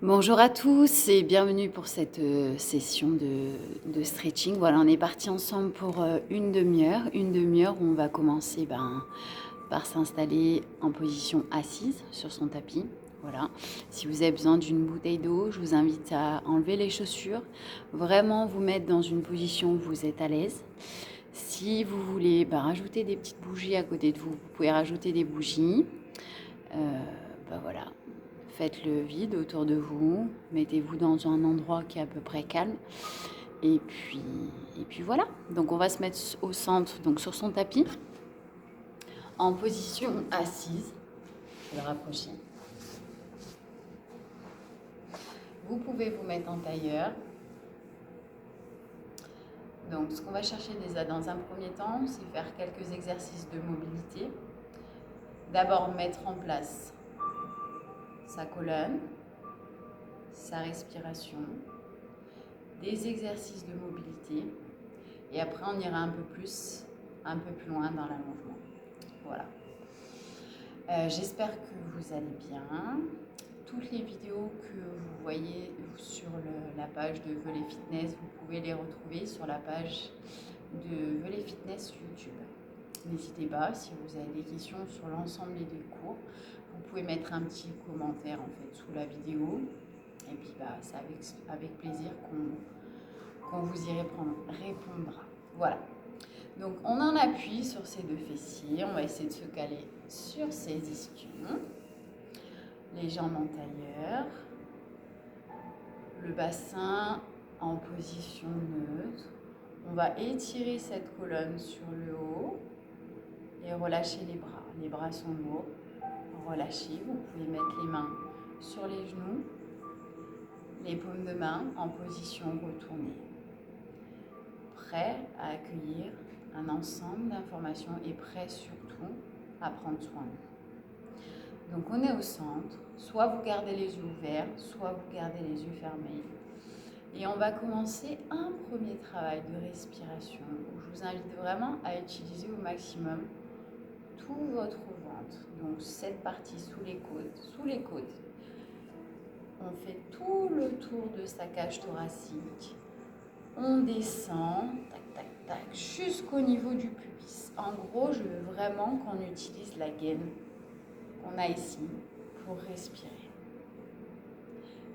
Bonjour à tous et bienvenue pour cette session de stretching. Voilà, on est parti ensemble pour une demi-heure. Une demi-heure où on va commencer par s'installer en position assise sur son tapis. Voilà. Si vous avez besoin d'une bouteille d'eau, je vous invite à enlever les chaussures, vraiment vous mettre dans une position où vous êtes à l'aise. Si vous voulez rajouter des petites bougies à côté de vous, vous pouvez rajouter des bougies. Voilà. Faites le vide autour de vous, mettez-vous dans un endroit qui est à peu près calme. Et puis voilà. Donc on va se mettre au centre, donc sur son tapis, en position assise. Je vais le rapprocher. Vous pouvez vous mettre en tailleur. Donc ce qu'on va chercher déjà dans un premier temps, c'est faire quelques exercices de mobilité. D'abord mettre en place sa colonne, sa respiration, des exercices de mobilité et après on ira un peu plus loin dans l'allongement. Voilà. J'espère que vous allez bien. Toutes les vidéos que vous voyez sur la page de Velay Fitness, vous pouvez les retrouver sur la page de Velay Fitness YouTube. N'hésitez pas, si vous avez des questions sur l'ensemble des cours, vous pouvez mettre un petit commentaire en fait sous la vidéo. Et puis c'est avec plaisir qu'on vous y répondra. Voilà. Donc on en appuie sur ces deux fessiers. On va essayer de se caler sur ses ischions. Les jambes en tailleur. Le bassin en position neutre. On va étirer cette colonne sur le haut et relâcher les bras. Les bras sont lourds. Relâchez. Vous pouvez mettre les mains sur les genoux. Les paumes de main en position retournée. Prêt à accueillir un ensemble d'informations et prêt surtout à prendre soin de vous. Donc on est au centre, soit vous gardez les yeux ouverts, soit vous gardez les yeux fermés. Et on va commencer un premier travail de respiration où je vous invite vraiment à utiliser au maximum tout votre ventre. Donc cette partie sous les côtes. On fait tout le tour de sa cage thoracique. On descend, tac, tac, tac, jusqu'au niveau du pubis. En gros, je veux vraiment qu'on utilise la gaine qu'on a ici pour respirer.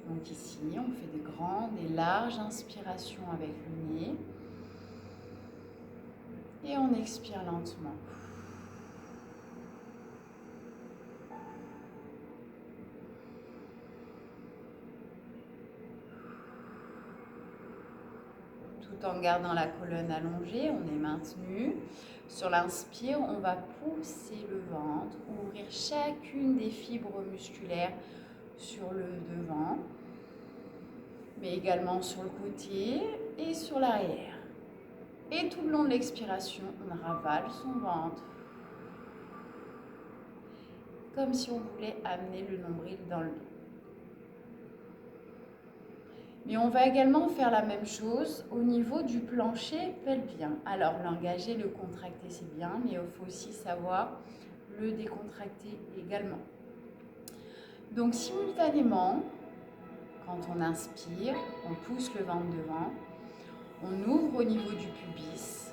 Donc ici, on fait des grandes et larges inspirations avec le nez. Et on expire lentement. Tout en gardant la colonne allongée, on est maintenu. Sur l'inspire, on va pousser le ventre, ouvrir chacune des fibres musculaires sur le devant, mais également sur le côté et sur l'arrière. Et tout le long de l'expiration, on ravale son ventre, comme si on voulait amener le nombril dans le dos. Mais on va également faire la même chose au niveau du plancher pelvien. Alors l'engager, le contracter, c'est bien, mais il faut aussi savoir le décontracter également. Donc simultanément, quand on inspire, on pousse le ventre devant, on ouvre au niveau du pubis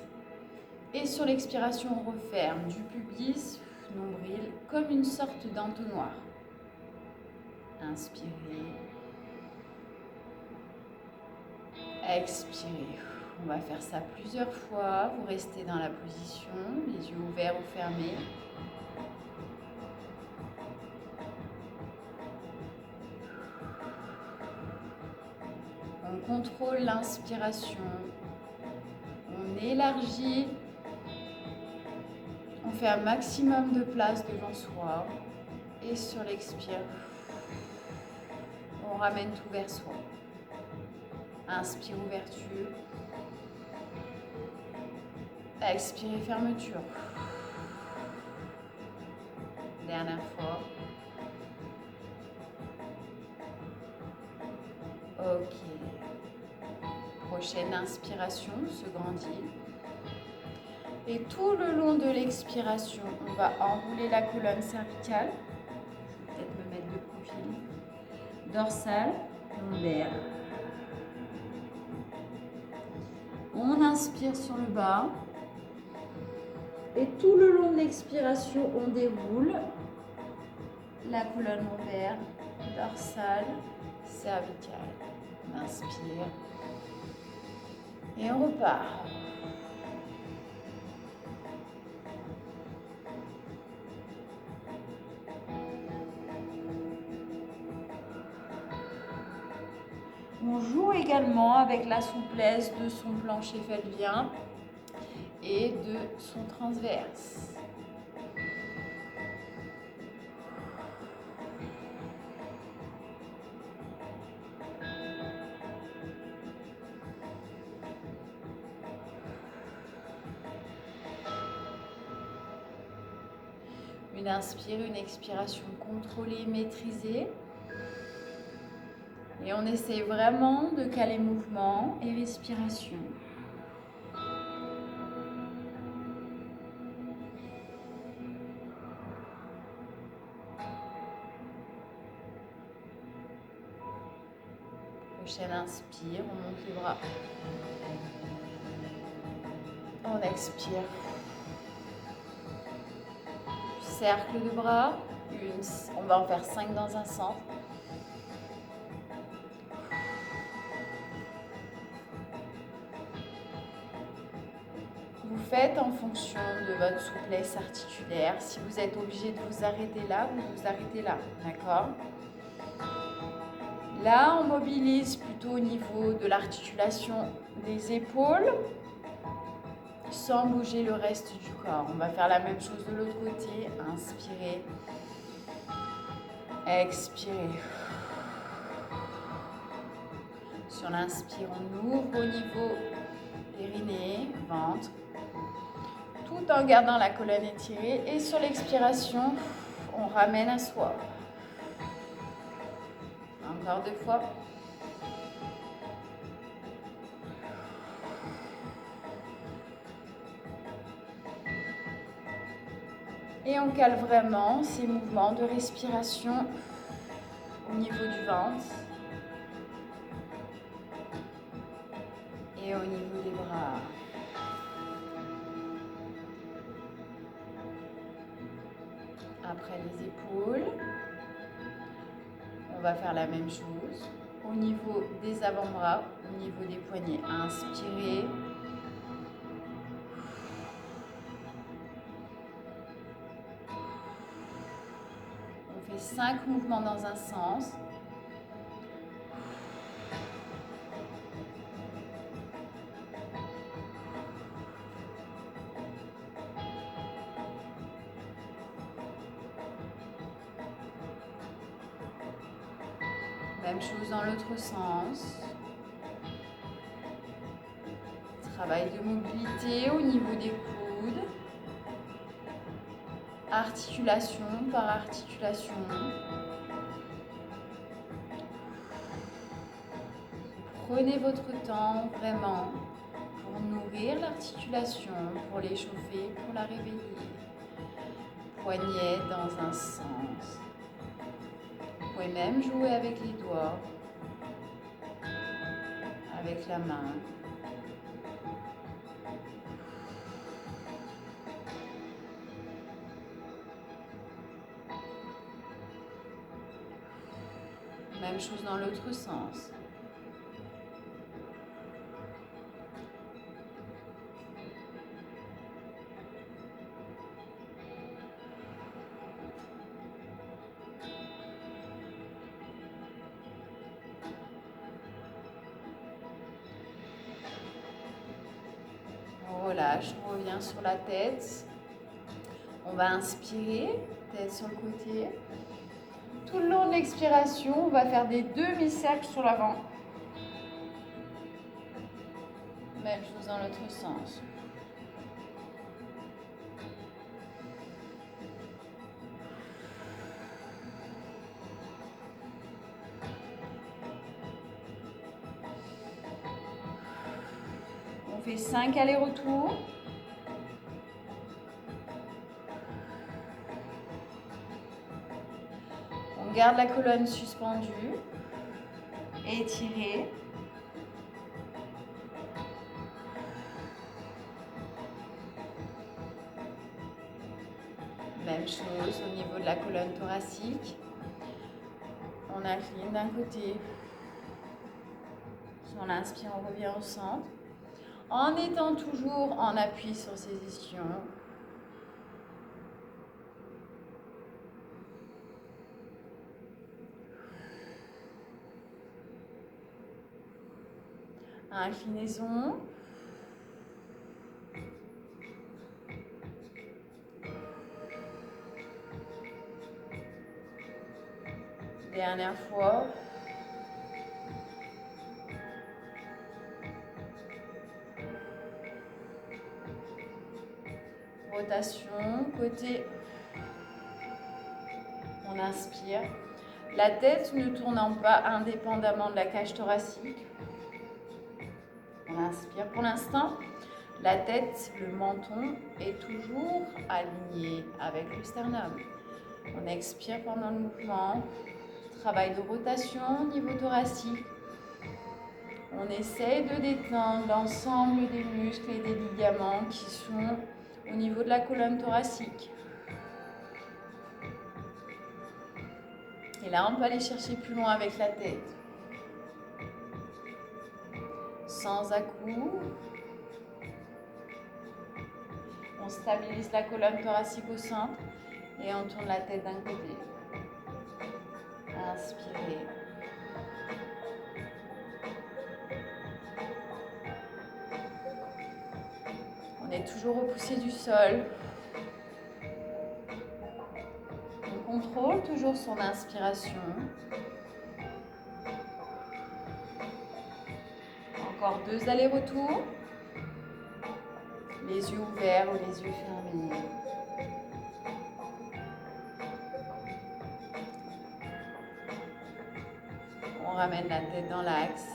et sur l'expiration, on referme du pubis, nombril, comme une sorte d'entonnoir. Inspirez. Expirez. On va faire ça plusieurs fois. Vous restez dans la position, les yeux ouverts ou fermés. On contrôle l'inspiration. On élargit. On fait un maximum de place devant soi. Et sur l'expire, on ramène tout vers soi. Inspire, ouverture. Expirez, fermeture. Dernière fois. Ok. Prochaine inspiration, se grandit. Et tout le long de l'expiration, on va enrouler la colonne cervicale. Je vais peut-être me mettre de profil. dorsale, lombaire. On inspire sur le bas. Et tout le long de l'expiration, on déroule la colonne lombaire, dorsale, cervicale. On inspire. Et on repart. On joue également avec la souplesse de son plancher pelvien et de son transverse. Une inspire, une expiration contrôlée, maîtrisée. Et on essaie vraiment de caler mouvement et respiration. Prochaine inspire, on monte les bras. On expire. Cercle de bras. On va en faire 5 dans un centre. Vous faites en fonction de votre souplesse articulaire. Si vous êtes obligé de vous arrêter là, vous vous arrêtez là. D'accord ? Là, on mobilise plutôt au niveau de l'articulation des épaules, sans bouger le reste du corps. On va faire la même chose de l'autre côté. Inspirez. Expirez. Sur l'inspire, on ouvre au niveau périnée, ventre, tout en gardant la colonne étirée. Et sur l'expiration, on ramène à soi. Encore 2 fois. Et on cale vraiment ces mouvements de respiration au niveau du ventre et au niveau des bras. Après les épaules, on va faire la même chose au niveau des avant-bras, au niveau des poignets. Inspirez. On fait 5 mouvements dans un sens. Même chose dans l'autre sens. Travail de mobilité au niveau des coudes. Articulation par articulation. Prenez votre temps vraiment pour nourrir l'articulation, pour l'échauffer, pour la réveiller. Poignet dans un sens. Vous pouvez même jouer avec les doigts, avec la main. Même chose dans l'autre sens. On relâche, on revient sur la tête. On va inspirer, tête sur le côté. Tout le long de l'expiration, on va faire des demi-cercles sur l'avant. Même chose dans l'autre sens. On fait 5 allers-retours. On garde la colonne suspendue. Étirez. Même chose au niveau de la colonne thoracique. On incline d'un côté. On inspire, on revient au centre. En étant toujours en appui sur ses ischions. Inclinaison. Dernière fois. Rotation, côté. On inspire. La tête ne tournant pas indépendamment de la cage thoracique. On inspire. Pour l'instant, la tête, le menton est toujours aligné avec le sternum. On expire pendant le mouvement. Travail de rotation au niveau thoracique. On essaye de détendre l'ensemble des muscles et des ligaments qui sont au niveau de la colonne thoracique. Et là, on peut aller chercher plus loin avec la tête. Sans à-coups. On stabilise la colonne thoracique au centre et on tourne la tête d'un côté. Inspirez. On est toujours repoussé du sol. On contrôle toujours son inspiration. Encore 2 allers-retours. Les yeux ouverts ou les yeux fermés. On ramène la tête dans l'axe.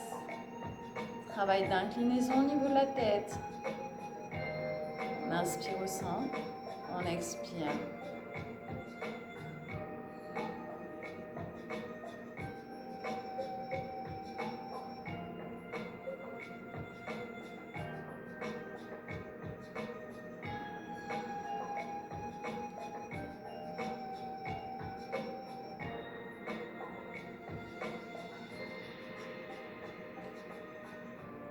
Travail d'inclinaison au niveau de la tête. On inspire au centre. On expire.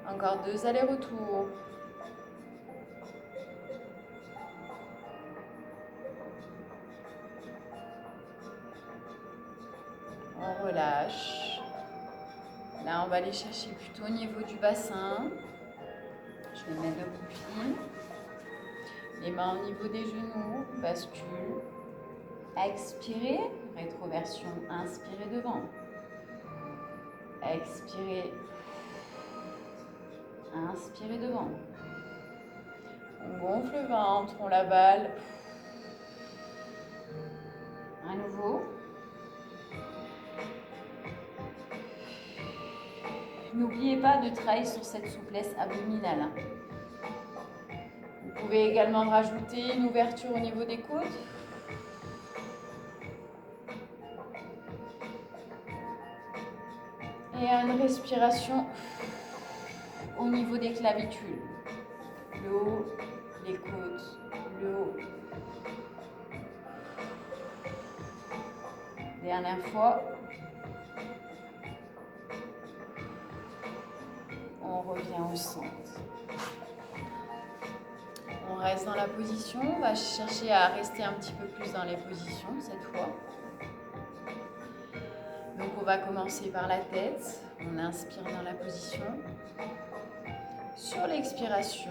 Encore 2 allers-retours. On relâche. Là, on va aller chercher plutôt au niveau du bassin. Je vais mettre debout pile. Les mains au niveau des genoux. Bascule. Expirez. Rétroversion. Inspirez devant. Expirez. Inspirez devant. On gonfle le ventre, on l'avale. À nouveau. N'oubliez pas de travailler sur cette souplesse abdominale. Vous pouvez également rajouter une ouverture au niveau des côtes. Et une respiration au niveau des clavicules. Le haut, les côtes, le haut. Dernière fois. On revient au centre. On reste dans la position. On va chercher à rester un petit peu plus dans les positions cette fois. Donc on va commencer par la tête. On inspire dans la position. Sur l'expiration,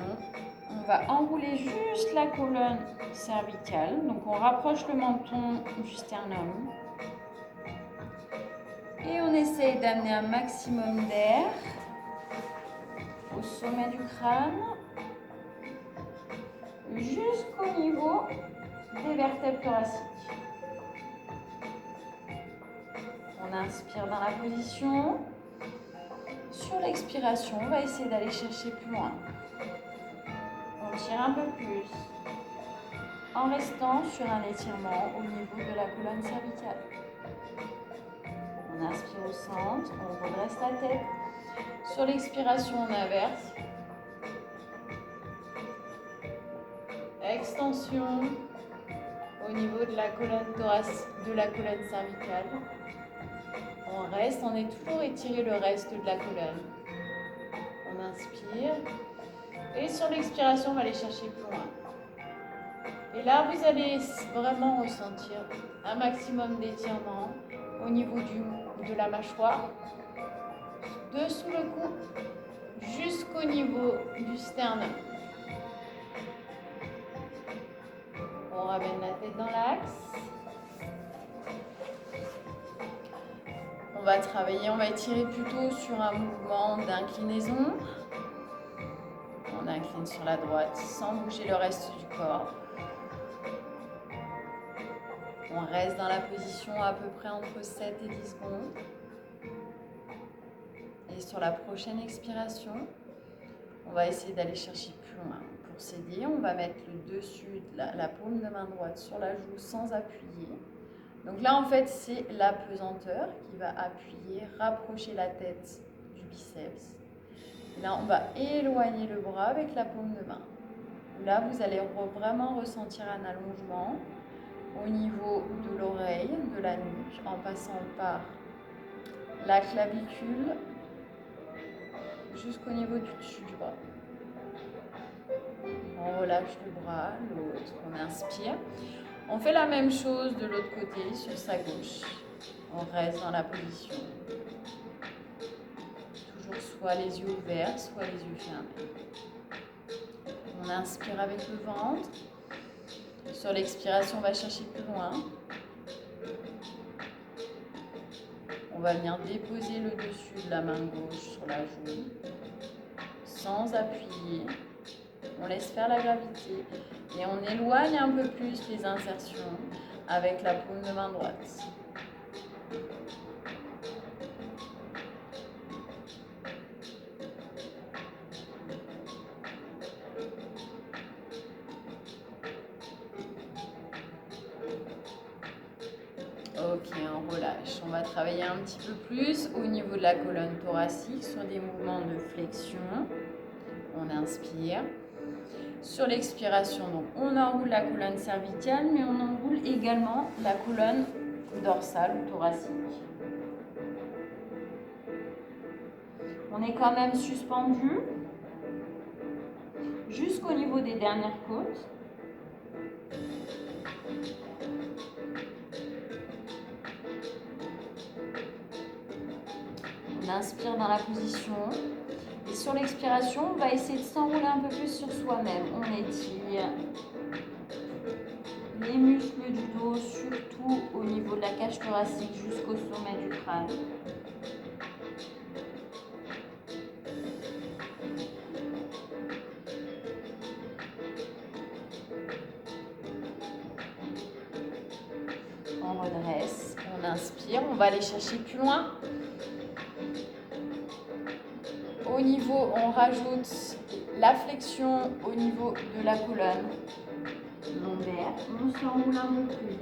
on va enrouler juste la colonne cervicale. Donc on rapproche le menton du sternum. Et on essaye d'amener un maximum d'air au sommet du crâne jusqu'au niveau des vertèbres thoraciques. On inspire dans la position. Sur l'expiration, on va essayer d'aller chercher plus loin. On tire un peu plus en restant sur un étirement au niveau de la colonne cervicale. On inspire au centre, on redresse la tête. Sur l'expiration, on inverse. Extension au niveau de la colonne thoracique, de la colonne cervicale. On reste, on est toujours étiré le reste de la colonne. On inspire. Et sur l'expiration, on va aller chercher plus loin. Et là, vous allez vraiment ressentir un maximum d'étirement au niveau de la mâchoire, dessous le cou, jusqu'au niveau du sternum. On ramène la tête dans l'axe. On va travailler, on va étirer plutôt sur un mouvement d'inclinaison. On incline sur la droite sans bouger le reste du corps. On reste dans la position à peu près entre 7 et 10 secondes. Et sur la prochaine expiration, on va essayer d'aller chercher plus loin. Pour s'aider, on va mettre le dessus de la paume de main droite sur la joue sans appuyer. Donc là, en fait, c'est la pesanteur qui va appuyer, rapprocher la tête du biceps. Là, on va éloigner le bras avec la paume de main. Là, vous allez vraiment ressentir un allongement au niveau de l'oreille, de la nuque, en passant par la clavicule jusqu'au niveau du dessus du bras. On relâche le bras, l'autre, on inspire. On fait la même chose de l'autre côté, sur sa gauche. On reste dans la position. Toujours soit les yeux ouverts, soit les yeux fermés. On inspire avec le ventre. Sur l'expiration, on va chercher plus loin. On va venir déposer le dessus de la main gauche sur la joue, sans appuyer. On laisse faire la gravité et on éloigne un peu plus les insertions avec la paume de main droite. Ok, on relâche. On va travailler un petit peu plus au niveau de la colonne thoracique sur des mouvements de flexion. On inspire. Sur l'expiration, donc on enroule la colonne cervicale, mais on enroule également la colonne dorsale ou thoracique. On est quand même suspendu jusqu'au niveau des dernières côtes. On inspire dans la position. Et sur l'expiration, on va essayer de s'enrouler un peu plus sur soi-même. On étire les muscles du dos, surtout au niveau de la cage thoracique jusqu'au sommet du crâne. On redresse, on inspire, on va aller chercher plus loin. Au niveau, on rajoute la flexion au niveau de la colonne lombaire. On s'enroule un peu plus.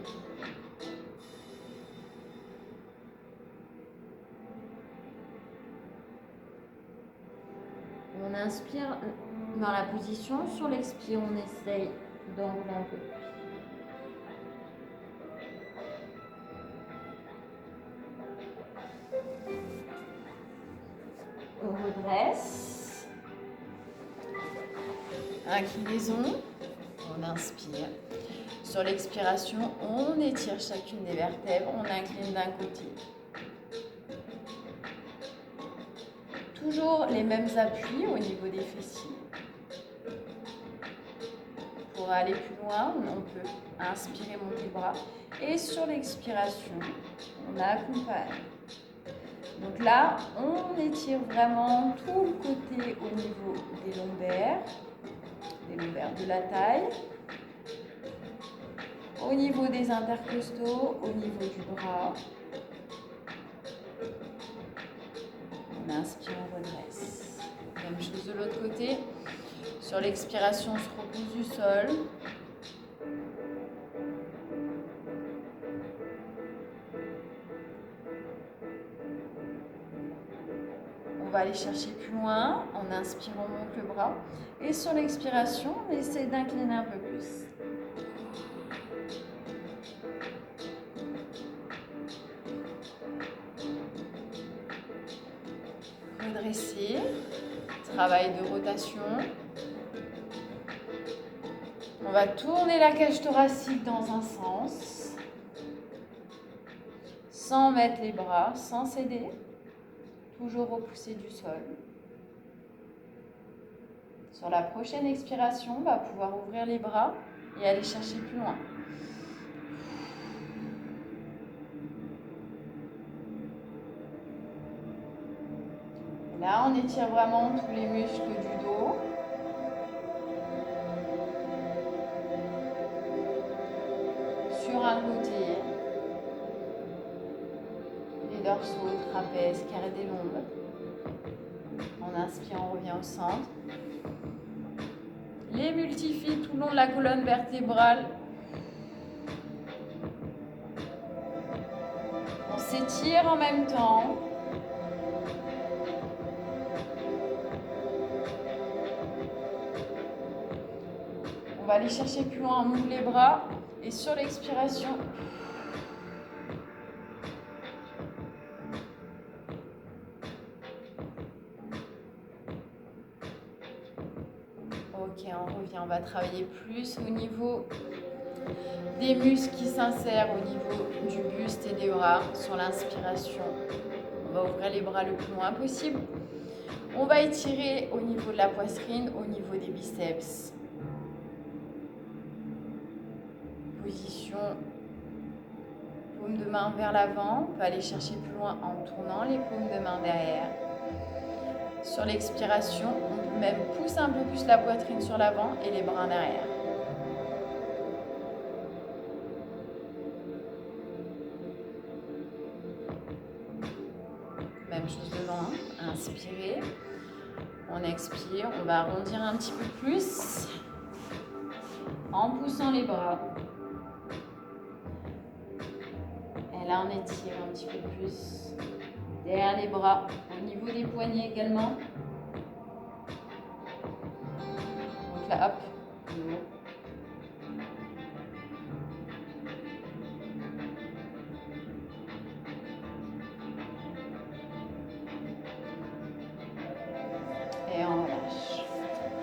On inspire dans la position. Sur l'expire, on essaye d'enrouler un peu plus. On redresse. Inclinaison. On inspire. Sur l'expiration, on étire chacune des vertèbres. On incline d'un côté. Toujours les mêmes appuis au niveau des fessiers. Pour aller plus loin, on peut inspirer, monter le bras. Et sur l'expiration, on accompagne. Donc là, on étire vraiment tout le côté au niveau des lombaires de la taille, au niveau des intercostaux, au niveau du bras. On inspire, on redresse. Même chose de l'autre côté. Sur l'expiration, on se repose du sol. va aller chercher plus loin. En inspirant, on monte le bras. Et sur l'expiration, on essaie d'incliner un peu plus. Redresser. Travail de rotation. On va tourner la cage thoracique dans un sens. Sans mettre les bras, sans céder. Toujours repousser du sol. Sur la prochaine expiration, on va pouvoir ouvrir les bras et aller chercher plus loin. Là, on étire vraiment tous les muscles du dos. Sur un côté, les dorsaux, trapèzes, carré des lombes. En inspirant, on revient au centre. Les multifilles tout le long de la colonne vertébrale. On s'étire en même temps. On va aller chercher plus loin, on ouvre les bras et sur l'expiration, ok, on revient, on va travailler plus au niveau des muscles qui s'insèrent au niveau du buste et des bras. Sur l'inspiration, on va ouvrir les bras le plus loin possible. On va étirer au niveau de la poitrine, au niveau des biceps. Position, paume de main vers l'avant. On peut aller chercher plus loin en tournant les paumes de main derrière. Sur l'expiration, on peut même pousser un peu plus la poitrine sur l'avant et les bras en arrière. Même chose devant, inspirez. On expire, on va arrondir un petit peu plus en poussant les bras. Et là, on étire un petit peu plus derrière les bras, au niveau des poignets également. Donc là, hop, et on relâche.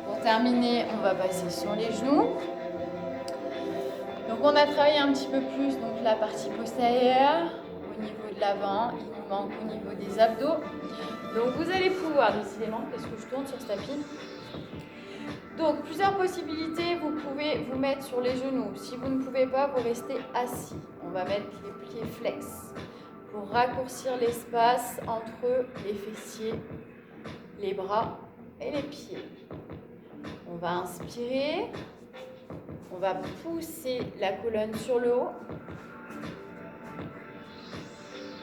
Pour terminer, on va passer sur les genoux. Donc on a travaillé un petit peu plus donc la partie postérieure au niveau de l'avant, il nous manque au niveau des abdos. Donc vous allez pouvoir, décidément, parce que je tourne sur ce tapis. Donc plusieurs possibilités, vous pouvez vous mettre sur les genoux. Si vous ne pouvez pas, vous restez assis. On va mettre les pieds flex pour raccourcir l'espace entre les fessiers, les bras et les pieds. On va inspirer. On va pousser la colonne sur le haut,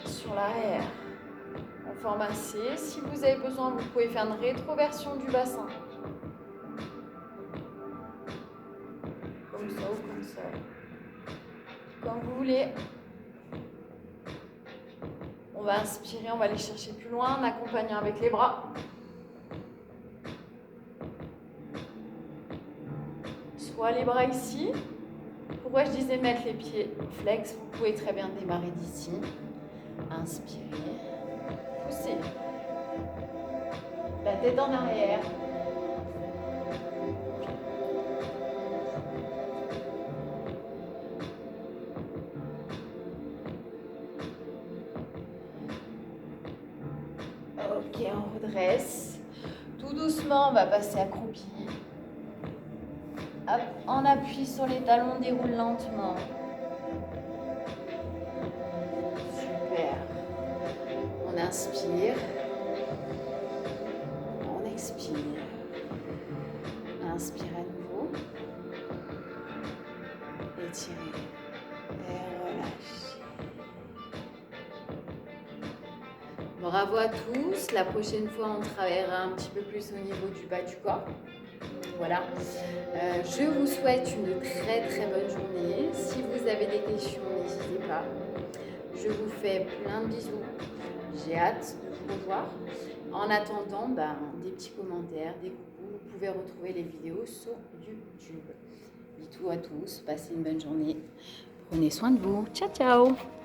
sur l'arrière, en forme C. Si vous avez besoin, vous pouvez faire une rétroversion du bassin. Comme ça ou comme ça. Comme vous voulez. On va inspirer, on va aller chercher plus loin en accompagnant avec les bras. Soit les bras ici. Pourquoi je disais mettre les pieds flex? Vous pouvez très bien démarrer d'ici. Inspirez. Poussez. La tête en arrière. Ok, on redresse. Tout doucement, on va passer accroupi. Hop, on appuie sur les talons, on déroule lentement. Super. On inspire. On expire. Inspire à nouveau. Étirez. Et relâchez. Bravo à tous. La prochaine fois, on travaillera un petit peu plus au niveau du bas du corps. Voilà. Je vous souhaite une très très bonne journée. Si vous avez des questions, n'hésitez pas. Je vous fais plein de bisous. J'ai hâte de vous revoir. En attendant, des petits commentaires, des coucous. Vous pouvez retrouver les vidéos sur YouTube. Bisous à tous, passez une bonne journée. Prenez soin de vous. Ciao, ciao!